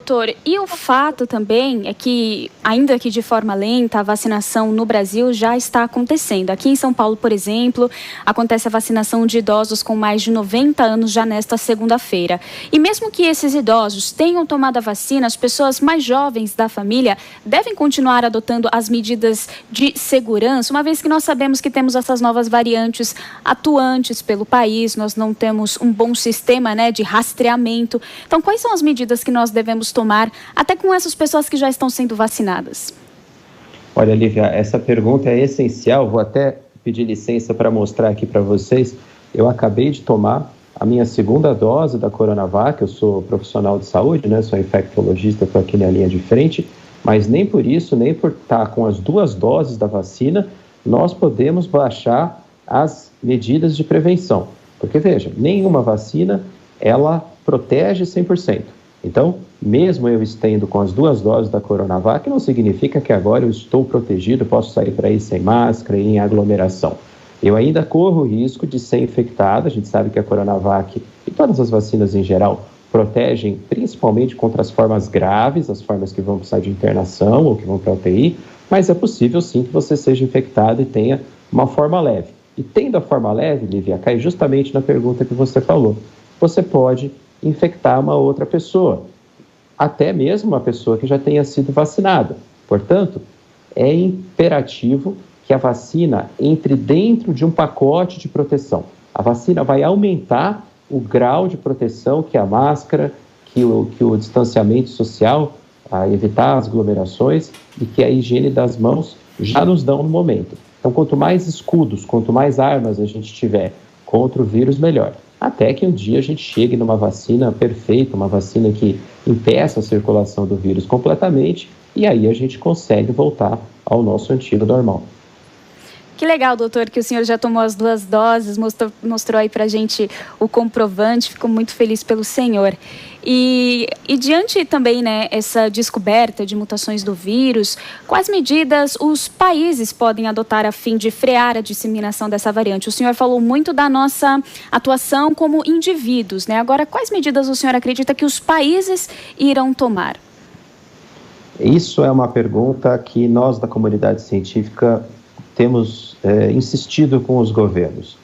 Doutor, e o fato também é que, ainda que de forma lenta, a vacinação no Brasil já está acontecendo. Aqui em São Paulo, por exemplo, acontece a vacinação de idosos com mais de 90 anos já nesta segunda-feira. E mesmo que esses idosos tenham tomado a vacina, as pessoas mais jovens da família devem continuar adotando as medidas de segurança, uma vez que nós sabemos que temos essas novas variantes atuantes pelo país, nós não temos um bom sistema, de rastreamento. Então, quais são as medidas que nós devemos tomar, até com essas pessoas que já estão sendo vacinadas? Olha, Lívia, essa pergunta é essencial. Vou até pedir licença para mostrar aqui para vocês. Eu acabei de tomar a minha segunda dose da Coronavac. Eu sou profissional de saúde, sou infectologista, estou aqui na linha de frente, mas nem por isso, nem por estar com as 2 doses da vacina, nós podemos baixar as medidas de prevenção. Porque, veja, nenhuma vacina, ela protege 100%. Então, mesmo eu estando com as 2 doses da Coronavac, não significa que agora eu estou protegido, posso sair para ir sem máscara, em aglomeração. Eu ainda corro o risco de ser infectado. A gente sabe que a Coronavac e todas as vacinas em geral protegem principalmente contra as formas graves, as formas que vão precisar de internação ou que vão para a UTI, mas é possível sim que você seja infectado e tenha uma forma leve. E tendo a forma leve, Lívia, cai justamente na pergunta que você falou. Você pode infectar uma outra pessoa, até mesmo uma pessoa que já tenha sido vacinada. Portanto, é imperativo que a vacina entre dentro de um pacote de proteção. A vacina vai aumentar o grau de proteção que a máscara, que o distanciamento social, a evitar as aglomerações e que a higiene das mãos já nos dão no momento. Então, quanto mais escudos, quanto mais armas a gente tiver contra o vírus, melhor. Até que um dia a gente chegue numa vacina perfeita, uma vacina que impeça a circulação do vírus completamente, e aí a gente consegue voltar ao nosso antigo normal. Que legal, doutor, que o senhor já tomou as 2 doses, mostrou aí pra gente o comprovante, fico muito feliz pelo senhor. E diante também, essa descoberta de mutações do vírus, quais medidas os países podem adotar a fim de frear a disseminação dessa variante? O senhor falou muito da nossa atuação como indivíduos, Agora, quais medidas o senhor acredita que os países irão tomar? Isso é uma pergunta que nós da comunidade científica temos insistido com os governos.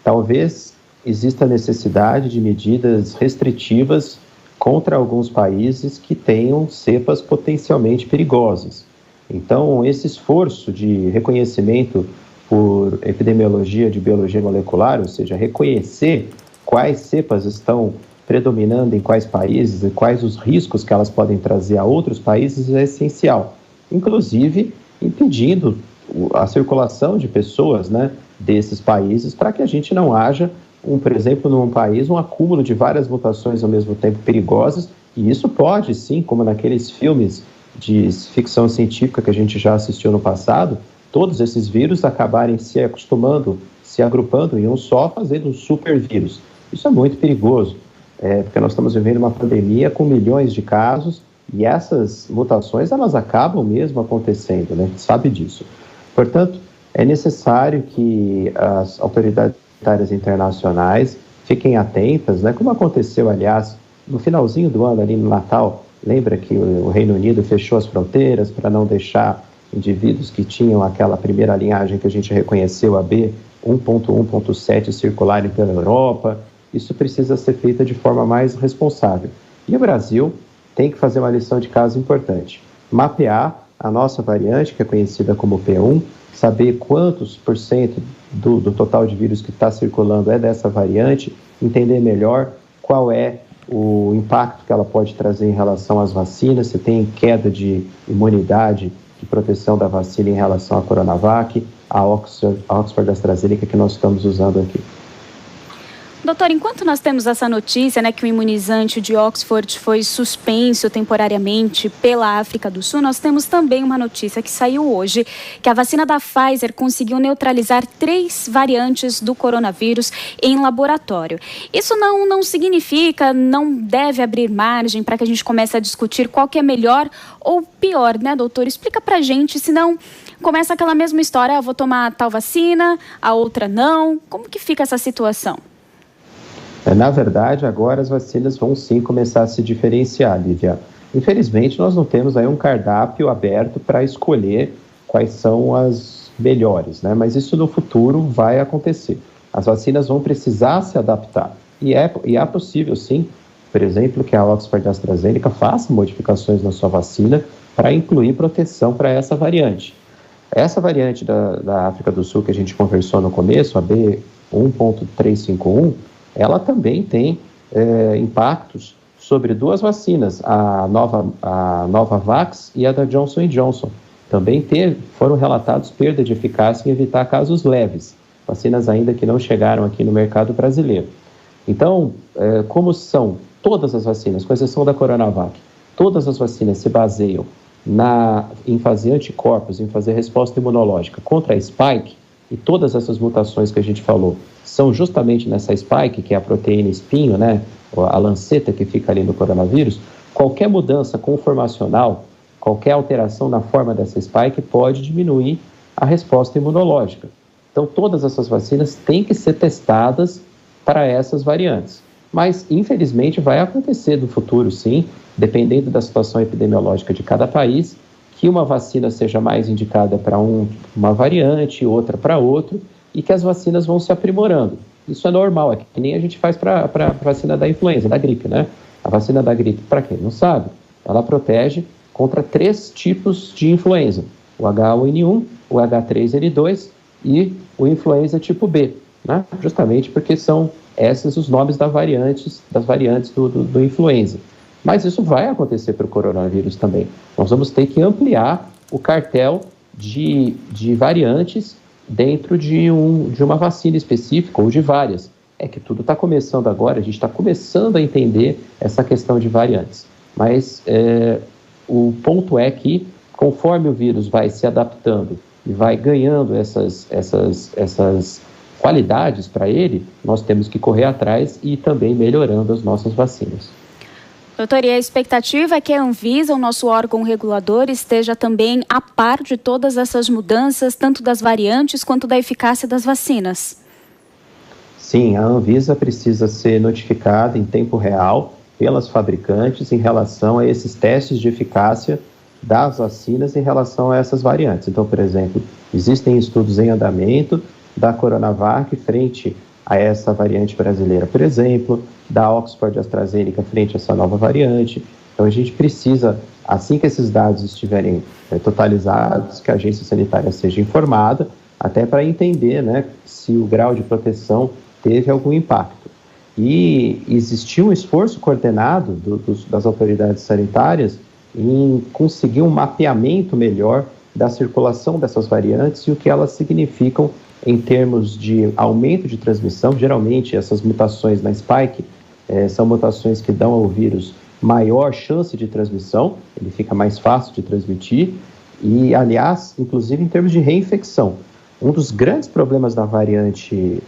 Talvez exista necessidade de medidas restritivas contra alguns países que tenham cepas potencialmente perigosas. Então, esse esforço de reconhecimento por epidemiologia de biologia molecular, ou seja, reconhecer quais cepas estão predominando em quais países e quais os riscos que elas podem trazer a outros países, é essencial. Inclusive, impedindo a circulação de pessoas desses países, para que a gente não haja, por exemplo, num país, um acúmulo de várias mutações ao mesmo tempo perigosas, e isso pode, sim, como naqueles filmes de ficção científica que a gente já assistiu no passado, todos esses vírus acabarem se acostumando, se agrupando em um só, fazendo um super vírus. Isso é muito perigoso, porque nós estamos vivendo uma pandemia com milhões de casos, e essas mutações, elas acabam mesmo acontecendo, a gente sabe disso. Portanto, é necessário que as autoridades sanitárias internacionais fiquem atentas, como aconteceu, aliás, no finalzinho do ano, ali no Natal. Lembra que o Reino Unido fechou as fronteiras para não deixar indivíduos que tinham aquela primeira linhagem que a gente reconheceu, a B1.1.7, circularem pela Europa. Isso precisa ser feito de forma mais responsável. E o Brasil tem que fazer uma lição de casa importante. Mapear a nossa variante, que é conhecida como P1, saber quantos por cento do total de vírus que está circulando é dessa variante, entender melhor qual é o impacto que ela pode trazer em relação às vacinas, se tem queda de imunidade e proteção da vacina em relação à Coronavac, a Oxford AstraZeneca que nós estamos usando aqui. Doutor, enquanto nós temos essa notícia, que o imunizante de Oxford foi suspenso temporariamente pela África do Sul, nós temos também uma notícia que saiu hoje, que a vacina da Pfizer conseguiu neutralizar 3 variantes do coronavírus em laboratório. Isso não significa, não deve abrir margem para que a gente comece a discutir qual que é melhor ou pior, doutor? Explica pra gente, senão começa aquela mesma história, eu vou tomar tal vacina, a outra não. Como que fica essa situação? Na verdade, agora as vacinas vão sim começar a se diferenciar, Lívia. Infelizmente, nós não temos aí um cardápio aberto para escolher quais são as melhores, né? Mas isso no futuro vai acontecer. As vacinas vão precisar se adaptar. E é possível, sim, por exemplo, que a Oxford AstraZeneca faça modificações na sua vacina para incluir proteção para essa variante. Essa variante da África do Sul que a gente conversou no começo, a B1.351, ela também tem impactos sobre duas vacinas, a Novavax e a da Johnson & Johnson. Também foram relatados perda de eficácia em evitar casos leves, vacinas ainda que não chegaram aqui no mercado brasileiro. Então, como são todas as vacinas, com exceção da Coronavac, todas as vacinas se baseiam em fazer anticorpos, em fazer resposta imunológica contra a spike, e todas essas mutações que a gente falou são justamente nessa spike, que é a proteína espinho, né, a lanceta que fica ali no coronavírus. Qualquer mudança conformacional, qualquer alteração na forma dessa spike pode diminuir a resposta imunológica. Então, todas essas vacinas têm que ser testadas para essas variantes. Mas, infelizmente, vai acontecer no futuro, sim, dependendo da situação epidemiológica de cada país, que uma vacina seja mais indicada para uma variante, outra para outro, e que as vacinas vão se aprimorando. Isso é normal, é que nem a gente faz para a vacina da influenza, da gripe, né? A vacina da gripe, para quem não sabe, ela protege contra 3 tipos de influenza: o H1N1, o H3N2 e o influenza tipo B, né? Justamente porque são esses os nomes das variantes do influenza. Mas isso vai acontecer para o coronavírus também. Nós vamos ter que ampliar o cartel de variantes dentro de uma vacina específica ou de várias. É que tudo está começando agora, a gente está começando a entender essa questão de variantes. Mas o ponto é que, conforme o vírus vai se adaptando e vai ganhando essas qualidades para ele, nós temos que correr atrás e ir também melhorando as nossas vacinas. Doutor, e a expectativa é que a Anvisa, o nosso órgão regulador, esteja também a par de todas essas mudanças, tanto das variantes quanto da eficácia das vacinas. Sim, a Anvisa precisa ser notificada em tempo real pelas fabricantes em relação a esses testes de eficácia das vacinas em relação a essas variantes. Então, por exemplo, existem estudos em andamento da Coronavac frente a essa variante brasileira, por exemplo, da Oxford AstraZeneca frente a essa nova variante. Então, a gente precisa, assim que esses dados estiverem totalizados, que a agência sanitária seja informada, até para entender, né, se o grau de proteção teve algum impacto. E existiu um esforço coordenado das autoridades sanitárias em conseguir um mapeamento melhor da circulação dessas variantes e o que elas significam em termos de aumento de transmissão. Geralmente, essas mutações na spike são mutações que dão ao vírus maior chance de transmissão, ele fica mais fácil de transmitir e, aliás, inclusive em termos de reinfecção. Um dos grandes problemas da variante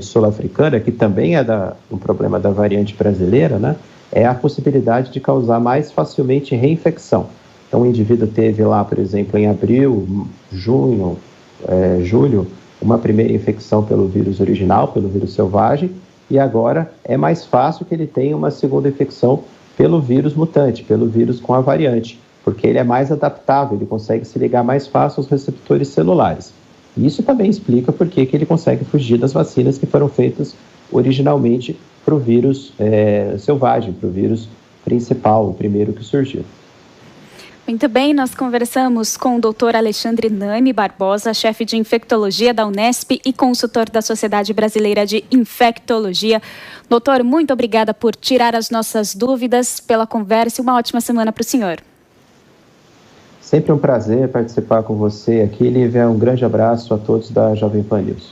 sul-africana, que também é um problema da variante brasileira, né, é a possibilidade de causar mais facilmente reinfecção. Então, o indivíduo teve lá, por exemplo, em abril, junho, julho, uma primeira infecção pelo vírus original, pelo vírus selvagem, e agora é mais fácil que ele tenha uma segunda infecção pelo vírus mutante, pelo vírus com a variante, porque ele é mais adaptável, ele consegue se ligar mais fácil aos receptores celulares. E isso também explica por que ele consegue fugir das vacinas que foram feitas originalmente para o vírus selvagem, para o vírus principal, o primeiro que surgiu. Muito bem, nós conversamos com o Dr. Alexandre Nami Barbosa, chefe de infectologia da Unesp e consultor da Sociedade Brasileira de Infectologia. Doutor, muito obrigada por tirar as nossas dúvidas, pela conversa e uma ótima semana para o senhor. Sempre um prazer participar com você aqui, Lívia. Um grande abraço a todos da Jovem Pan News.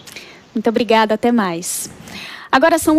Muito obrigada, até mais. Agora são